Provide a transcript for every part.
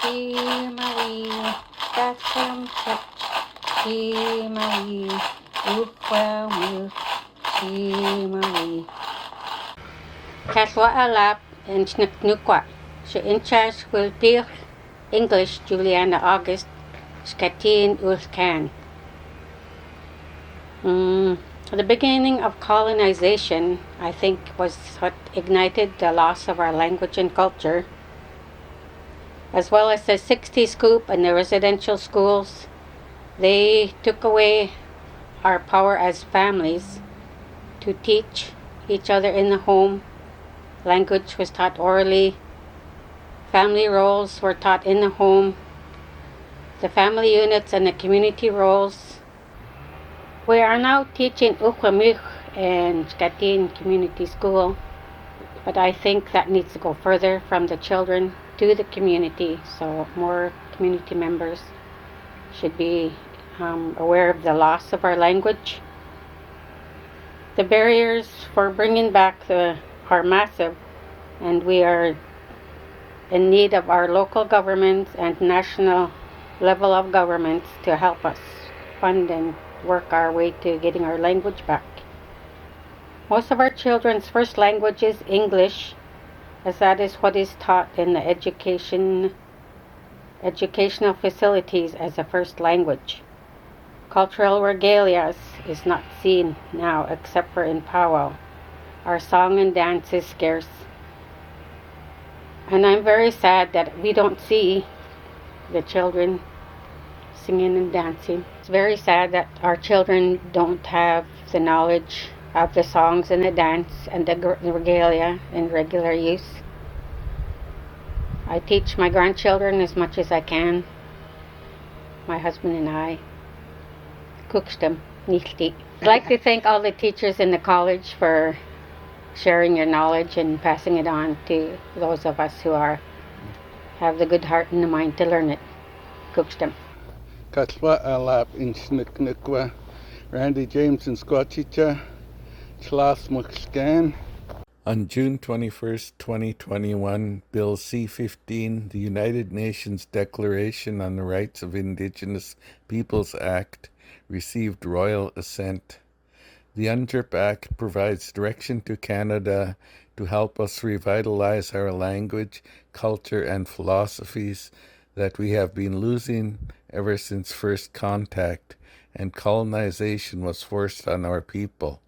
Marie, got some touch. Marie, well milk. Marie. Kaswa alap and snuknukwa. So in charge will be English Julliana August. Skatin Ulkan. The beginning of colonization, I think, was what ignited the loss of our language and culture, as well as the 60s coup and the residential schools. They took away our power as families to teach each other in the home. Language was taught orally. Family roles were taught in the home. The family units and the community roles. We are now teaching Ukwamuk and Skatin Community School, but I think that needs to go further from the children to the community, so more community members should be aware of the loss of our language. The barriers for bringing back are massive, and we are in need of our local governments and national level of governments to help us fund and work our way to getting our language back. Most of our children's first language is English, as that is what is taught in the educational facilities as a first language. Cultural regalias is not seen now except for in powwow. Our song and dance is scarce. And I'm very sad that we don't see the children singing and dancing. It's very sad that our children don't have the knowledge of the songs and the dance and the regalia in regular use. I teach my grandchildren as much as I can. My husband and I. Kukstem, nichti. I'd like to thank all the teachers in the college for sharing your knowledge and passing it on to those of us who have the good heart and the mind to learn it. Kukstem. Kaswa alap in snuknukwa. Randy James in Squatchicha. Chlas Mukskan. On June 21st, 2021, Bill C-15, the United Nations Declaration on the Rights of Indigenous Peoples Act, received royal assent. The UNDRIP Act provides direction to Canada to help us revitalize our language, culture, and philosophies that we have been losing ever since first contact and colonization was forced on our people.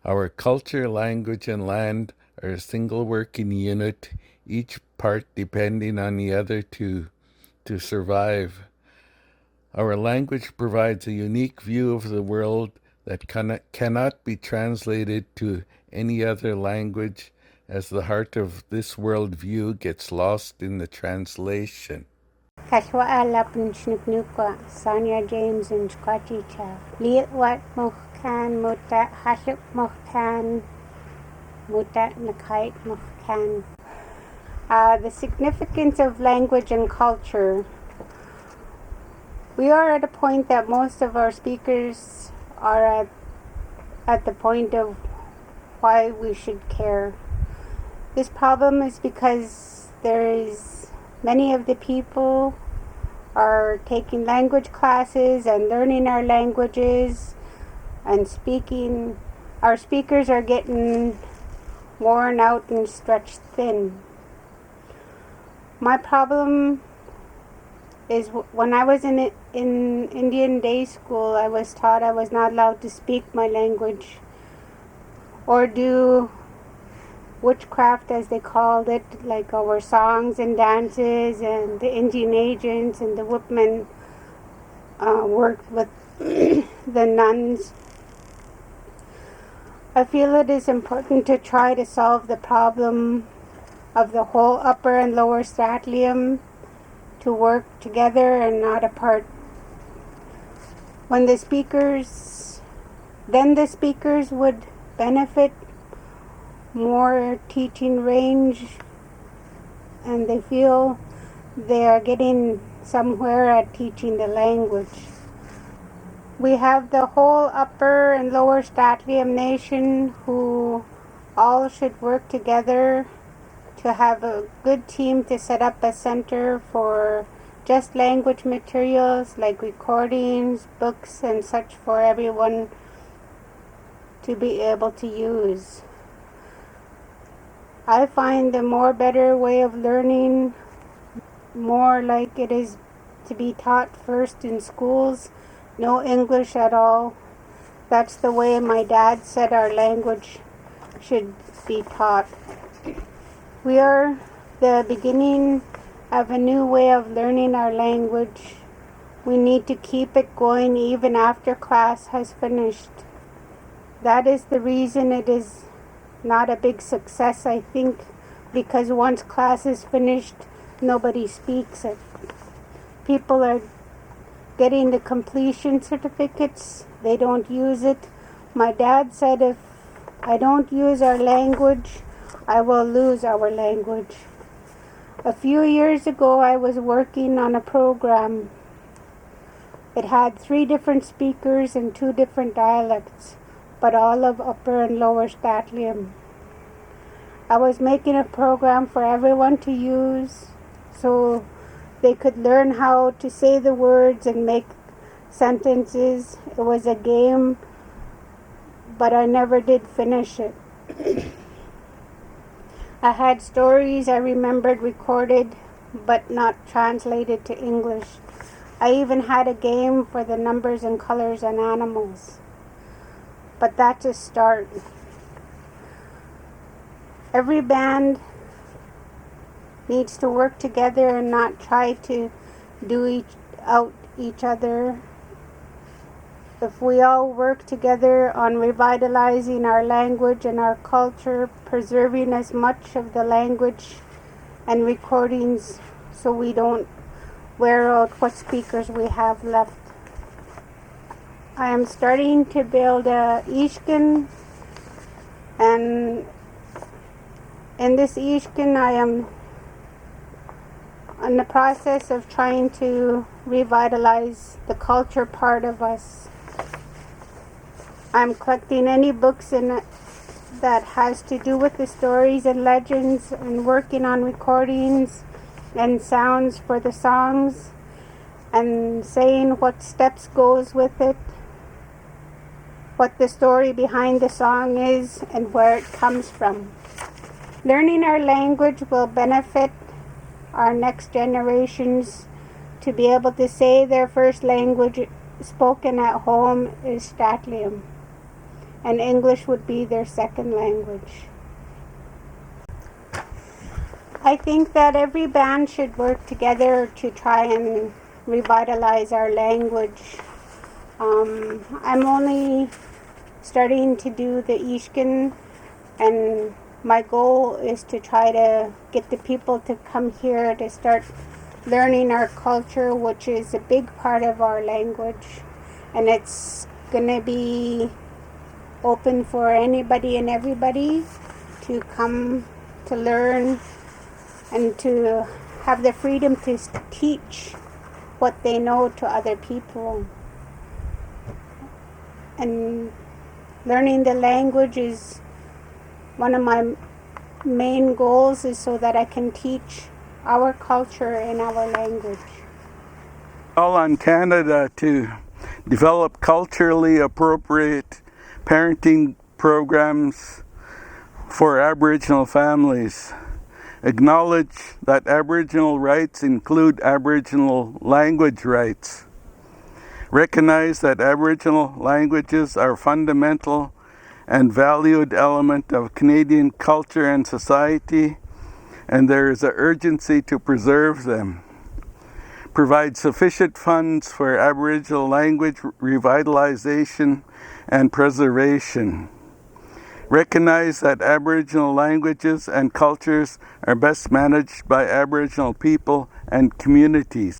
Our culture, language, and land are a single working unit, each part depending on the other to survive. Our language provides a unique view of the world that cannot be translated to any other language, as the heart of this world view gets lost in the translation. Kashwa alap in Snuknukwa, Sonia James in Squatchicha. Liat wat muhkan, muta hasuk muhkan, muta nakait muhkan. The significance of language and culture. We are at a point that most of our speakers are at the point of why we should care. This problem is because many of the people are taking language classes and learning our languages and speaking. Our speakers are getting worn out and stretched thin. My problem is when I was in Indian day school, I was taught I was not allowed to speak my language or do witchcraft, as they called it, like our songs and dances, and the Indian agents and the woodmen worked with the nuns. I feel it is important to try to solve the problem of the whole upper and lower stratalium to work together and not apart. Then the speakers would benefit more teaching range, and they feel they are getting somewhere at teaching the language. We have the whole upper and lower stratalium nation who all should work together to have a good team to set up a center for just language materials like recordings, books, and such for everyone to be able to use. I find the more better way of learning, more like it is to be taught first in schools, no English at all. That's the way my dad said our language should be taught. We are the beginning of a new way of learning our language. We need to keep it going even after class has finished. That is the reason it is not a big success, I think, because once class is finished, nobody speaks it. People are getting the completion certificates, they don't use it. My dad said if I don't use our language, I will lose our language. A few years ago, I was working on a program. It had 3 different speakers and 2 different dialects, but all of Upper and Lower Statliam. I was making a program for everyone to use so they could learn how to say the words and make sentences. It was a game, but I never did finish it. I had stories I remembered recorded, but not translated to English. I even had a game for the numbers and colors and animals. But that's a start. Every band needs to work together and not try to do each other. If we all work together on revitalizing our language and our culture, preserving as much of the language and recordings so we don't wear out what speakers we have left. I am starting to build a Ishkin, and in this Ishkin I am in the process of trying to revitalize the culture part of us. I'm collecting any books in it that has to do with the stories and legends, and working on recordings and sounds for the songs, and saying what steps goes with it, what the story behind the song is, and where it comes from. Learning our language will benefit our next generations to be able to say their first language spoken at home is Statliam, and English would be their second language. I think that every band should work together to try and revitalize our language. I'm only starting to do the Ishkin, and my goal is to try to get the people to come here to start learning our culture, which is a big part of our language, and it's going to be open for anybody and everybody to come to learn and to have the freedom to teach what they know to other people. And learning the language is one of my main goals, is so that I can teach our culture in our language. All on Canada to develop culturally appropriate parenting programs for Aboriginal families. Acknowledge that Aboriginal rights include Aboriginal language rights. Recognize that Aboriginal languages are fundamental and valued element of Canadian culture and society, and there is an urgency to preserve them. Provide sufficient funds for Aboriginal language revitalization and preservation. Recognize that Aboriginal languages and cultures are best managed by Aboriginal people and communities.